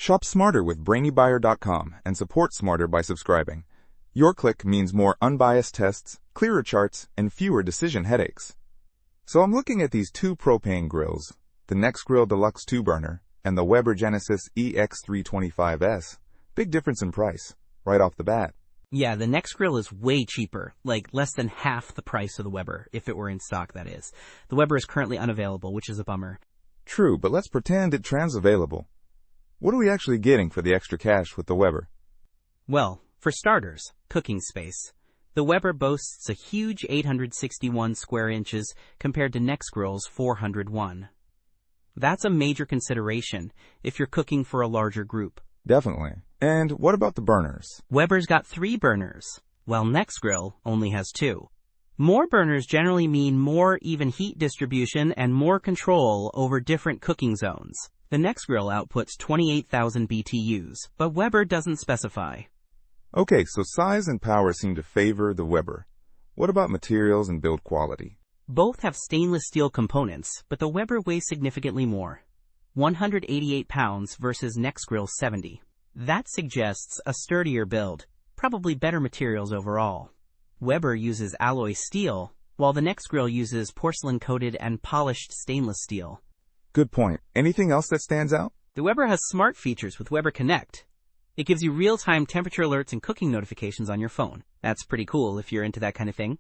Shop smarter with BrainyBuyer.com and support smarter by subscribing. Your click means more unbiased tests, clearer charts, and fewer decision headaches. So I'm looking at these two propane grills, the Nexgrill Deluxe 2-burner and the Weber Genesis EX-325S. Big difference in price, right off the bat. Yeah, the Nexgrill is way cheaper, like less than half the price of the Weber, if it were in stock, that is. The Weber is currently unavailable, which is a bummer. True, but let's pretend it transavailable. What are we actually getting for the extra cash with the Weber? Well, for starters, cooking space. The Weber boasts a huge 861 square inches compared to Nexgrill's 401. That's a major consideration if you're cooking for a larger group. Definitely. And what about the burners? Weber's got 3 burners, while Nexgrill only has 2. More burners generally mean more even heat distribution and more control over different cooking zones. The Nexgrill outputs 28,000 BTUs, but Weber doesn't specify. Okay, so size and power seem to favor the Weber. What about materials and build quality? Both have stainless steel components, but the Weber weighs significantly more. 188 pounds versus Nexgrill's 70. That suggests a sturdier build, probably better materials overall. Weber uses alloy steel, while the Nexgrill uses porcelain-coated and polished stainless steel. Good point. Anything else that stands out? The Weber has smart features with Weber Connect. It gives you real-time temperature alerts and cooking notifications on your phone. That's pretty cool if you're into that kind of thing.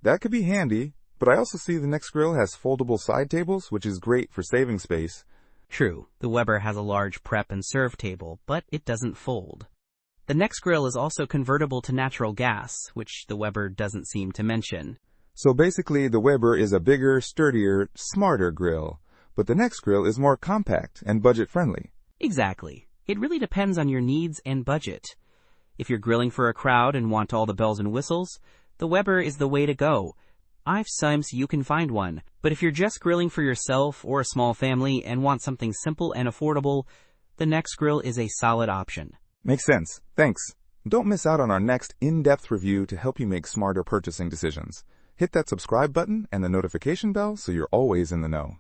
That could be handy, but I also see the Nexgrill has foldable side tables, which is great for saving space. True, the Weber has a large prep and serve table, but it doesn't fold. The Nexgrill is also convertible to natural gas, which the Weber doesn't seem to mention. So basically, the Weber is a bigger, sturdier, smarter grill, but the Nexgrill is more compact and budget-friendly. Exactly. It really depends on your needs and budget. If you're grilling for a crowd and want all the bells and whistles, the Weber is the way to go. Sometimes you can find one, but if you're just grilling for yourself or a small family and want something simple and affordable, the Nexgrill is a solid option. Makes sense. Thanks. Don't miss out on our next in-depth review to help you make smarter purchasing decisions. Hit that subscribe button and the notification bell so you're always in the know.